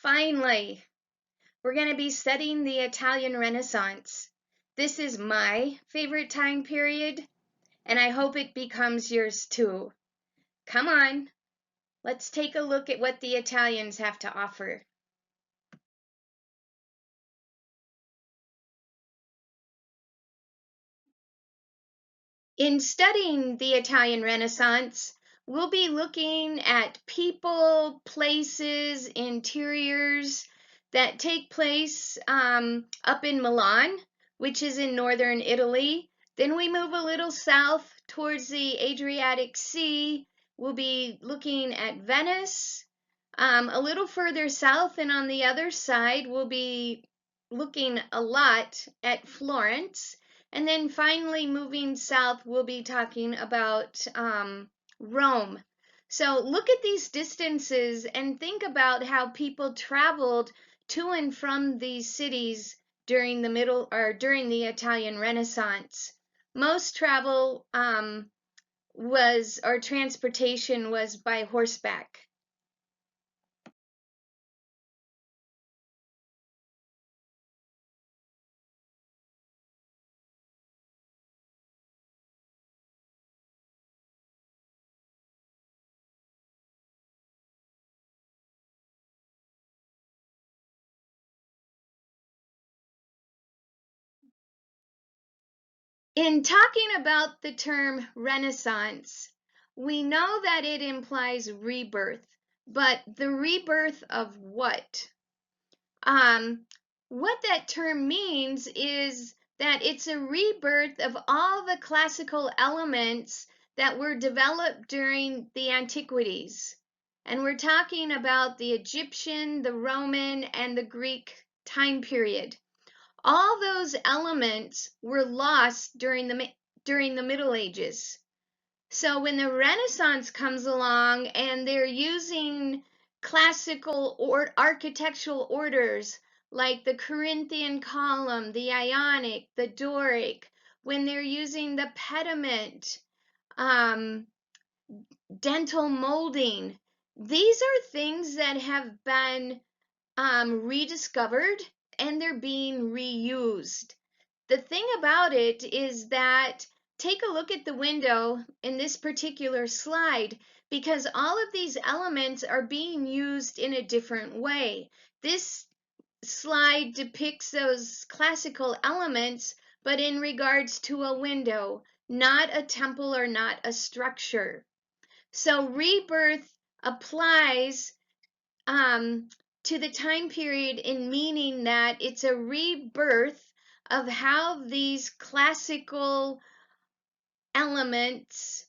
Finally, we're going to be studying the Italian Renaissance. This is my favorite time period, and I hope it becomes yours too. Come on, let's take a look at what the Italians have to offer. In studying the Italian Renaissance, we'll be looking at people, places, interiors that take place up in Milan, which is in northern Italy. Then we move a little south towards the Adriatic Sea. We'll be looking at Venice. A little further south and on the other side, we'll be looking a lot at Florence. And then finally, moving south, we'll be talking about Rome. So look at these distances and think about how people traveled to and from these cities during the Italian Renaissance. Most travel or transportation was by horseback. In talking about the term Renaissance, we know that it implies rebirth, but the rebirth of what? What that term means is that it's a rebirth of all the classical elements that were developed during the antiquities. And we're talking about the Egyptian, the Roman, and the Greek time period. All those elements were lost during the Middle Ages. So when the Renaissance comes along and they're using classical or architectural orders like the Corinthian column, the Ionic, the Doric, when they're using the pediment, um, dental molding, these are things that have been rediscovered and they're being reused. The thing about it is that take a look at the window in this particular slide because all of these elements are being used in a different way. This slide depicts those classical elements, but in regards to a window, not a temple or not a structure. So rebirth applies to the time period in meaning that it's a rebirth of how these classical elements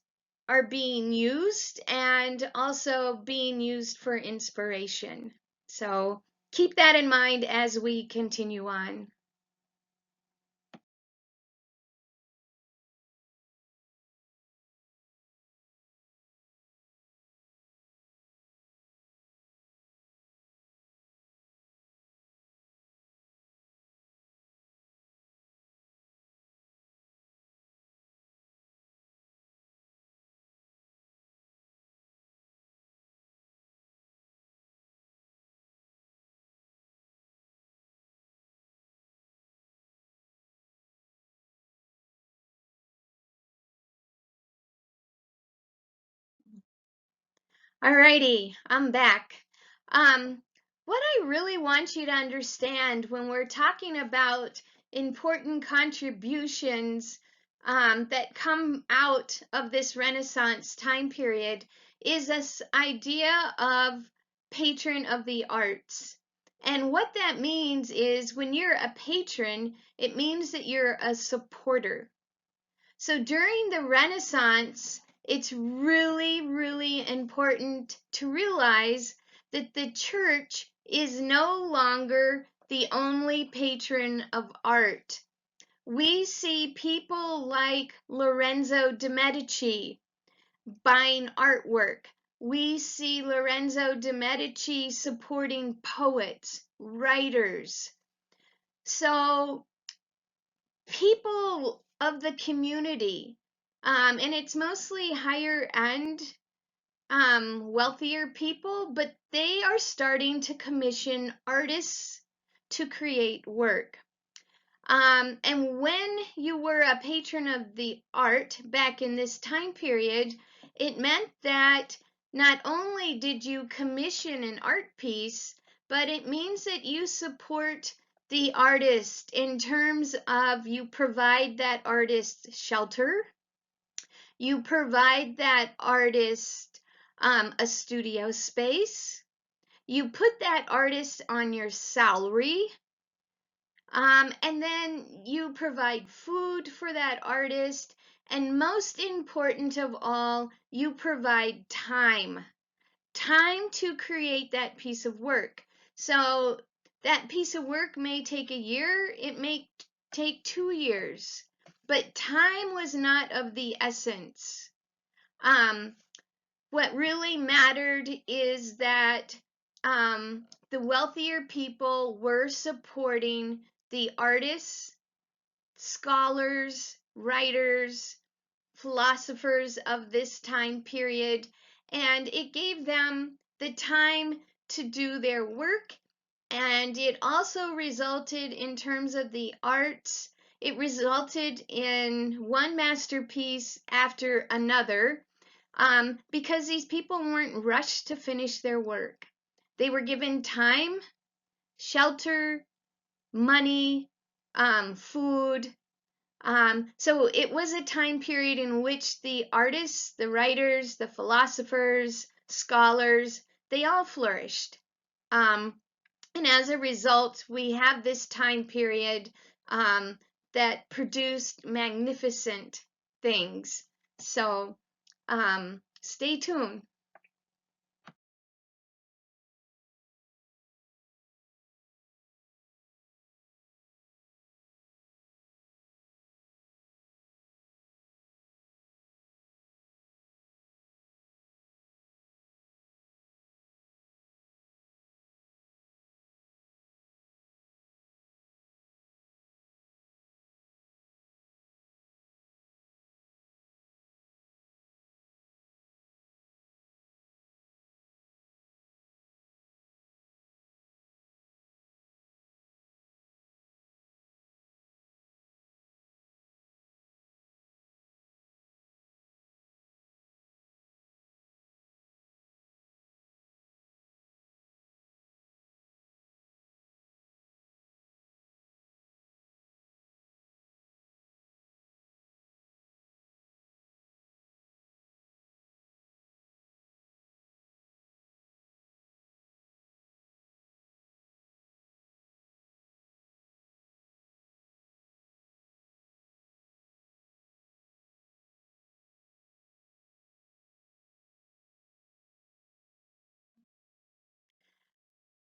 are being used and also being used for inspiration. So keep that in mind as we continue on. Alrighty, I'm back. What I really want you to understand when we're talking about important contributions that come out of this Renaissance time period is this idea of patron of the arts. And what that means is when you're a patron, it means that you're a supporter. So during the Renaissance, it's really, really important to realize that the church is no longer the only patron of art. We see people like Lorenzo de' Medici buying artwork. We see Lorenzo de' Medici supporting poets, writers. So people of the community, and it's mostly higher end wealthier people, but they are starting to commission artists to create work. And when you were a patron of the art back in this time period, it meant that not only did you commission an art piece, but it means that you support the artist in terms of you provide that artist shelter, you provide that artist a studio space, you put that artist on your salary, and then you provide food for that artist. And most important of all, you provide time, time to create that piece of work. So that piece of work may take a year, it may take 2 years, but time was not of the essence. Um, what really mattered is that the wealthier people were supporting the artists, scholars, writers, philosophers of this time period, and it gave them the time to do their work. And it also resulted, in terms of the arts, it resulted in one masterpiece after another, because these people weren't rushed to finish their work. They were given time, shelter, money, food. So it was a time period in which the artists, the writers, the philosophers, scholars, they all flourished. Um, and as a result, we have this time period um, that produced magnificent things. So stay tuned.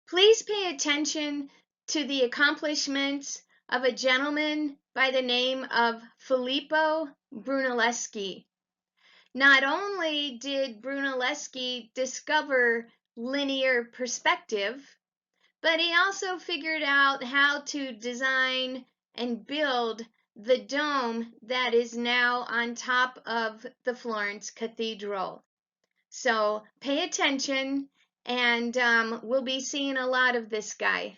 Please pay attention to the accomplishments of a gentleman by the name of Filippo Brunelleschi. Not only did Brunelleschi discover linear perspective, but he also figured out how to design and build the dome that is now on top of the Florence Cathedral. So pay attention, and we'll be seeing a lot of this guy.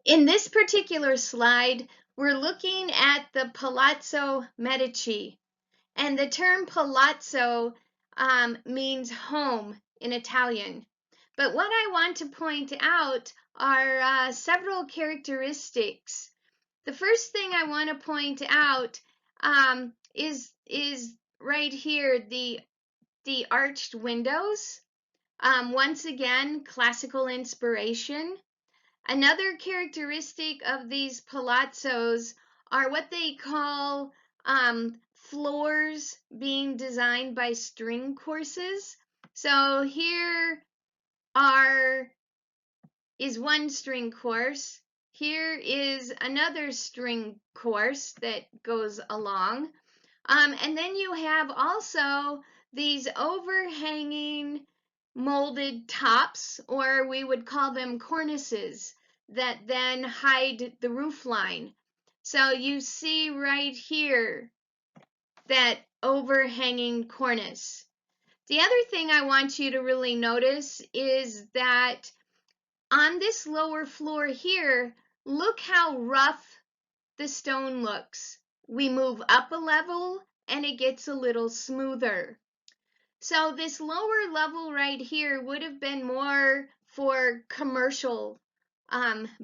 In this particular slide, we're looking at the Palazzo Medici, and the term palazzo means home in Italian. But what I want to point out are several characteristics. The first thing I want to point out is right here the arched windows. Once again, classical inspiration. Another characteristic of these palazzos are what they call floors being designed by string courses. So here are is one string course. Here is another string course that goes along. And then you have also these overhanging molded tops, or we would call them cornices, that then hide the roof line. So you see right here that overhanging cornice. The other thing I want you to really notice is that on this lower floor here, look how rough the stone looks. We move up a level and it gets a little smoother. So this lower level right here would have been more for commercial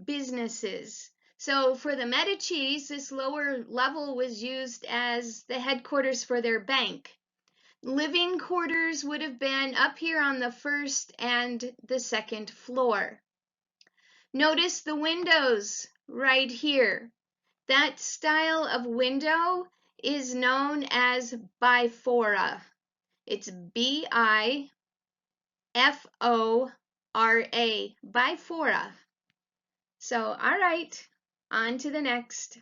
businesses. So for the Medicis, this lower level was used as the headquarters for their bank. Living quarters would have been up here on the first and the second floor. Notice the windows right here. That style of window is known as bifora. It's bifora, bifora. So, all right, on to the next.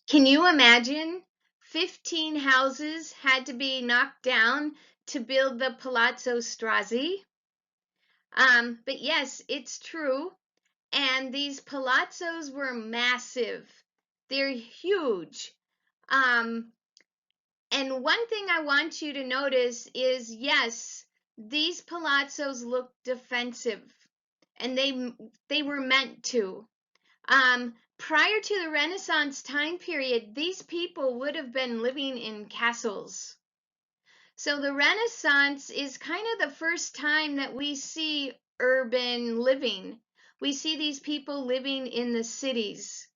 Can you imagine 15 houses had to be knocked down to build the Palazzo Strozzi? But yes, it's true. And these palazzos were massive. They're huge. Um, and one thing I want you to notice is, yes, these palazzos look defensive, and they were meant to. Prior to the Renaissance time period, these people would have been living in castles. So the Renaissance is kind of the first time that we see urban living. We see these people living in the cities.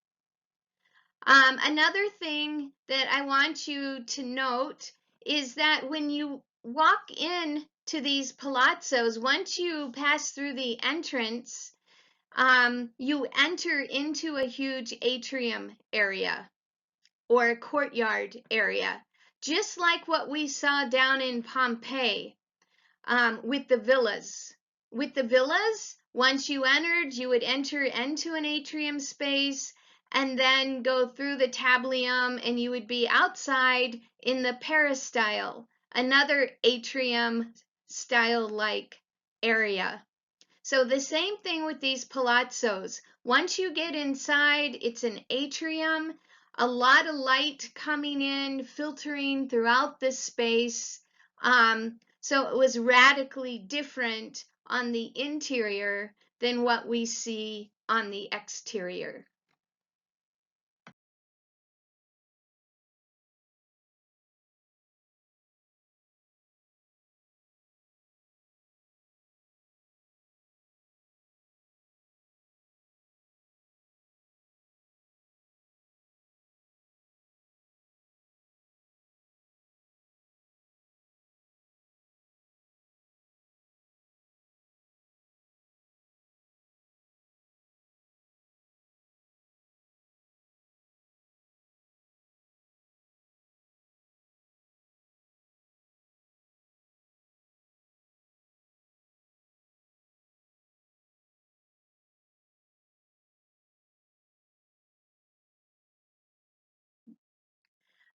Another thing that I want you to note is that when you walk in to these palazzos, once you pass through the entrance, you enter into a huge atrium area or a courtyard area, just like what we saw down in Pompeii with the villas. With the villas, once you entered, you would enter into an atrium space and then go through the tablinum, and you would be outside in the peristyle, another atrium style like area. So the same thing with these palazzos. Once you get inside, it's an atrium, a lot of light coming in, filtering throughout the space. So it was radically different on the interior than what we see on the exterior.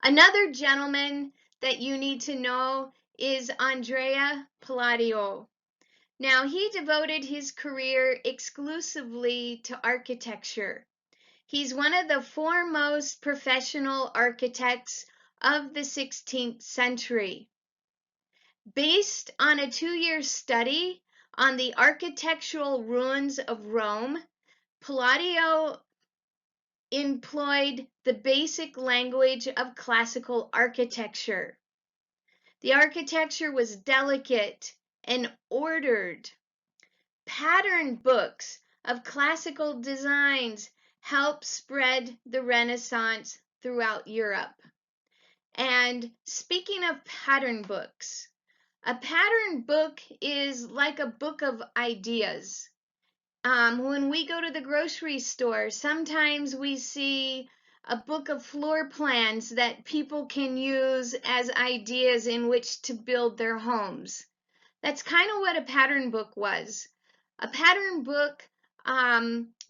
Another gentleman that you need to know is Andrea Palladio. Now, he devoted his career exclusively to architecture. He's one of the foremost professional architects of the 16th century. Based on a 2-year study on the architectural ruins of Rome, Palladio employed the basic language of classical architecture. The architecture was delicate and ordered. Pattern books of classical designs helped spread the Renaissance throughout Europe. And speaking of pattern books, a pattern book is like a book of ideas. When we go to the grocery store, sometimes we see a book of floor plans that people can use as ideas in which to build their homes. That's kind of what a pattern book was. A pattern book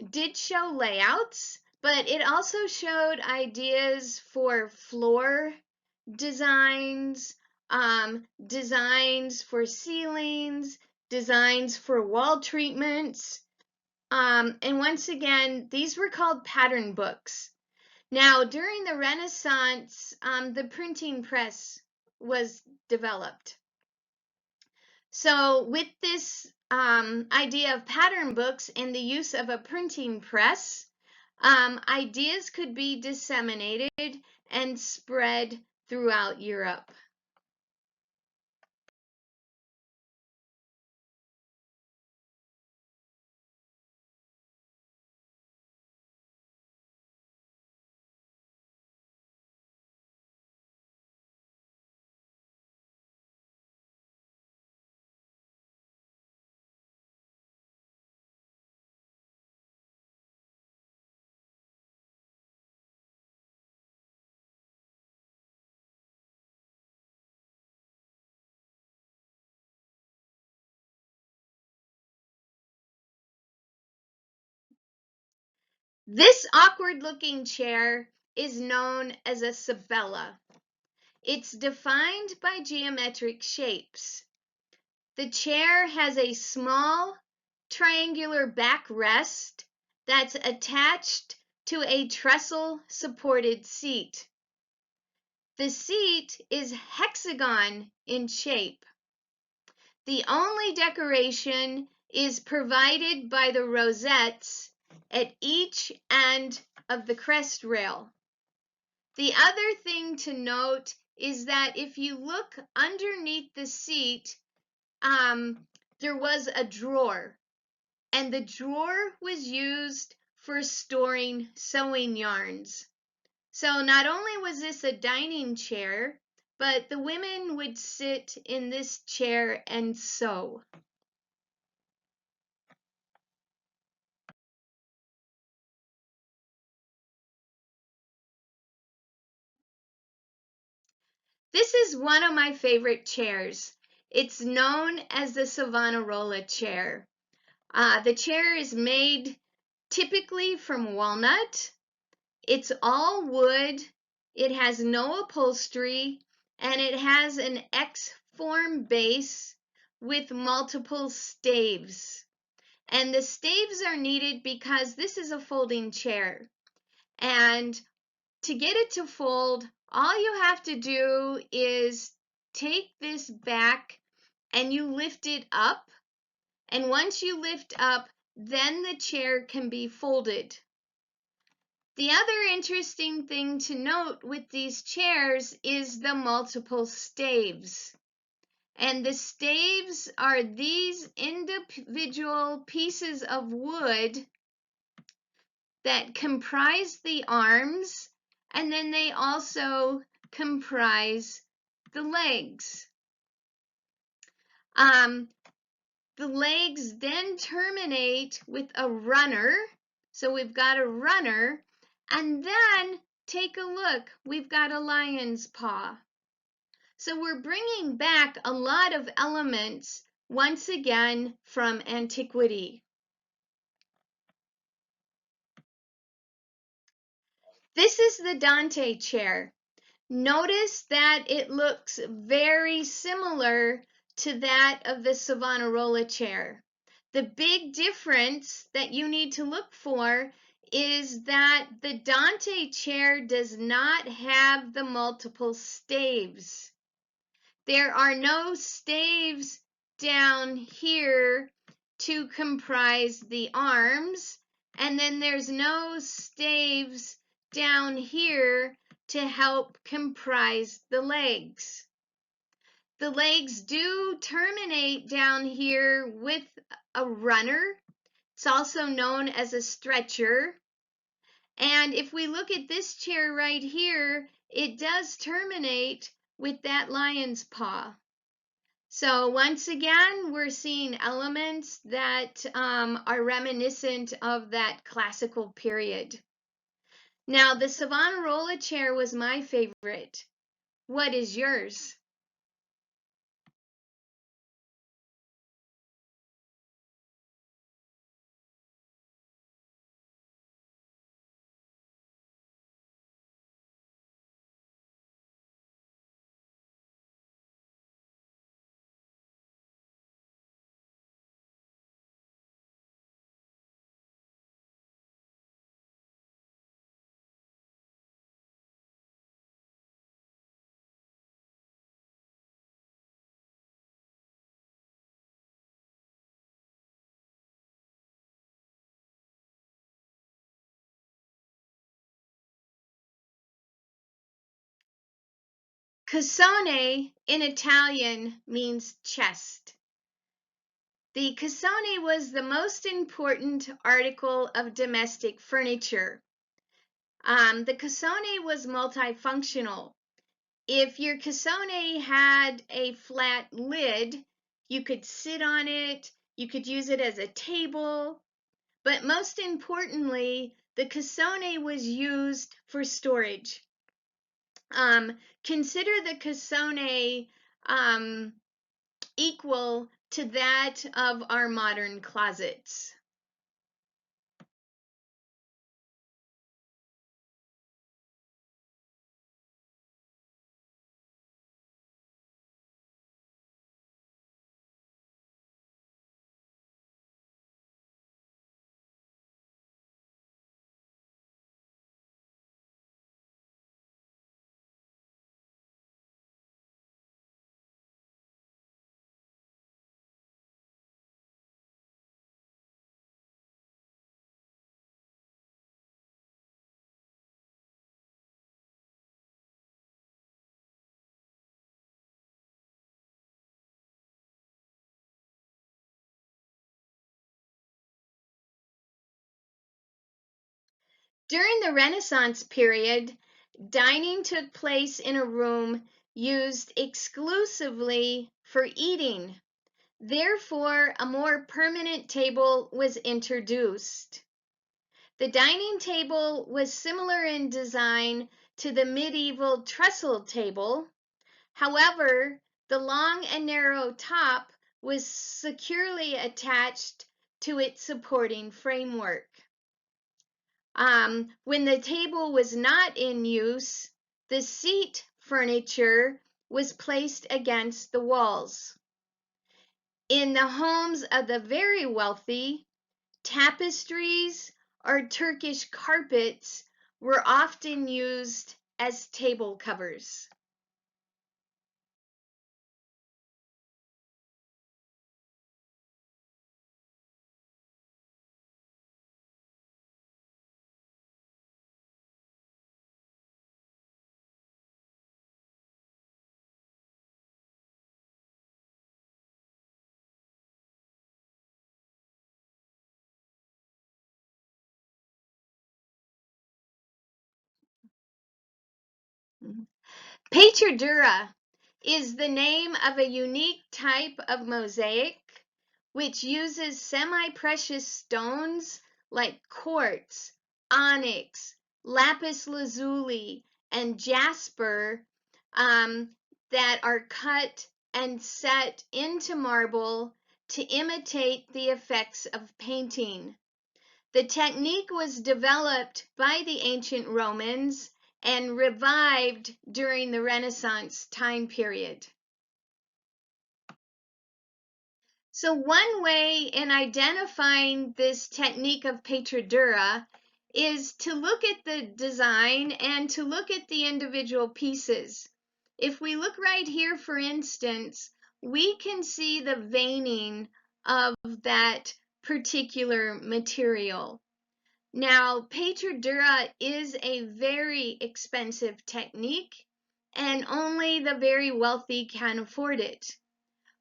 did show layouts, but it also showed ideas for floor designs, designs for ceilings, designs for wall treatments. And once again, these were called pattern books. Now, during the Renaissance, the printing press was developed. So with this idea of pattern books and the use of a printing press, ideas could be disseminated and spread throughout Europe. This awkward looking chair is known as a sabella. It's defined by geometric shapes. The chair has a small triangular backrest that's attached to a trestle supported seat. The seat is hexagon in shape. The only decoration is provided by the rosettes at each end of the crest rail. The other thing to note is that if you look underneath the seat, there was a drawer, and the drawer was used for storing sewing yarns. So not only was this a dining chair, but the women would sit in this chair and sew. This is one of my favorite chairs. It's known as the Savonarola chair. The chair is made typically from walnut. It's all wood. It has no upholstery, and it has an X-form base with multiple staves. And the staves are needed because this is a folding chair. And to get it to fold, all you have to do is take this back and you lift it up. And once you lift up, then the chair can be folded. The other interesting thing to note with these chairs is the multiple staves. And the staves are these individual pieces of wood that comprise the arms, and then they also comprise the legs. The legs then terminate with a runner. So we've got a runner, and then take a look, we've got a lion's paw. So we're bringing back a lot of elements once again from antiquity. This is the Dante chair. Notice that it looks very similar to that of the Savonarola chair. The big difference that you need to look for is that the Dante chair does not have the multiple staves. There are no staves down here to comprise the arms, and then there's no staves down here to help comprise the legs. The legs do terminate down here with a runner. It's also known as a stretcher. And if we look at this chair right here, it does terminate with that lion's paw. So once again, we're seeing elements that are reminiscent of that classical period. Now, the Savonarola chair was my favorite. What is yours? Cassone in Italian means chest. The cassone was the most important article of domestic furniture. The cassone was multifunctional. If your cassone had a flat lid, you could sit on it, you could use it as a table, but most importantly, the cassone was used for storage. Consider the cassone equal to that of our modern closets. During the Renaissance period, dining took place in a room used exclusively for eating. Therefore, a more permanent table was introduced. The dining table was similar in design to the medieval trestle table. However, the long and narrow top was securely attached to its supporting framework. When the table was not in use, the seat furniture was placed against the walls. In the homes of the very wealthy, tapestries or Turkish carpets were often used as table covers. Pietra is the name of a unique type of mosaic which uses semi-precious stones like quartz, onyx, lapis lazuli, and jasper that are cut and set into marble to imitate the effects of painting. The technique was developed by the ancient Romans and revived during the Renaissance time period. So one way in identifying this technique of pietratura is to look at the design and to look at the individual pieces. If we look right here, for instance, we can see the veining of that particular material. Now, pietratura is a very expensive technique, and only the very wealthy can afford it.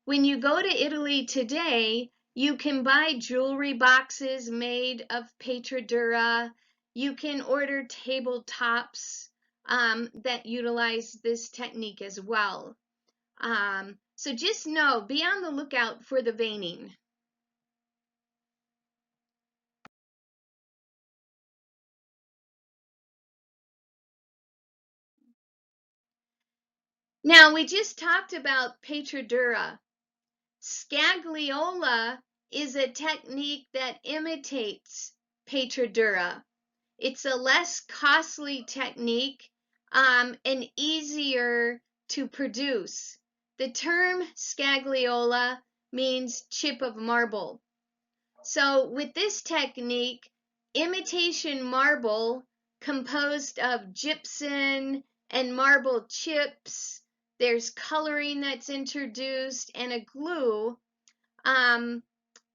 When you go to Italy today, you can buy jewelry boxes made of pietratura. You can order tabletops that utilize this technique as well. So just know, be on the lookout for the veining. Now, we just talked about pietratura. Scagliola is a technique that imitates pietratura. It's a less costly technique and easier to produce. The term scagliola means chip of marble. So with this technique, imitation marble composed of gypsum and marble chips, there's coloring that's introduced, and a glue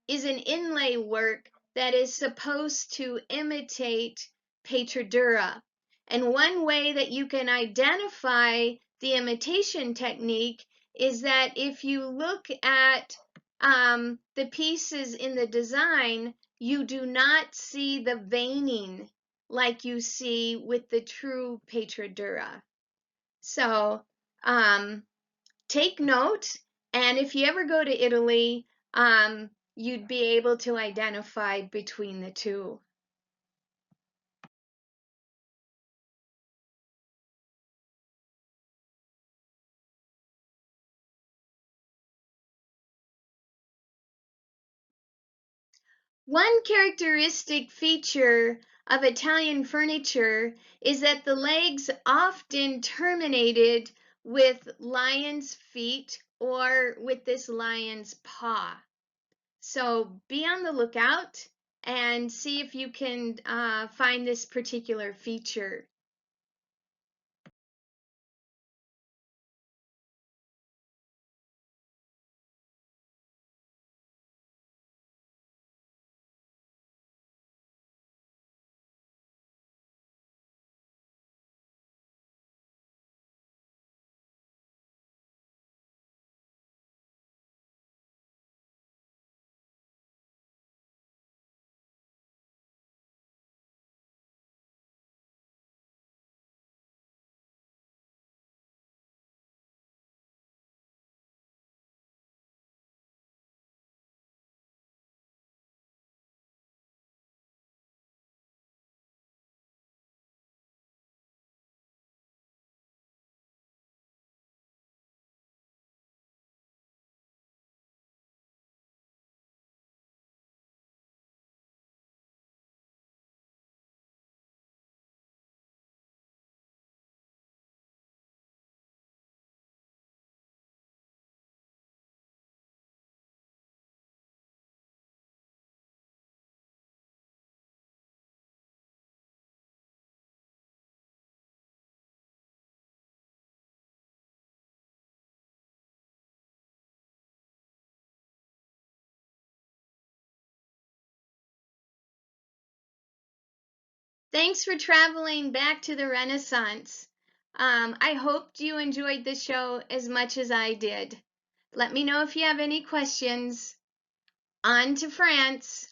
is an inlay work that is supposed to imitate pietratura. And one way that you can identify the imitation technique is that if you look at the pieces in the design, you do not see the veining like you see with the true pietratura. So take note, and if you ever go to Italy, you'd be able to identify between the two. One characteristic feature of Italian furniture is that the legs often terminated with lion's feet or with this lion's paw. So be on the lookout and see if you can find this particular feature. Thanks for traveling back to the Renaissance. I hoped you enjoyed the show as much as I did. Let me know if you have any questions. On to France.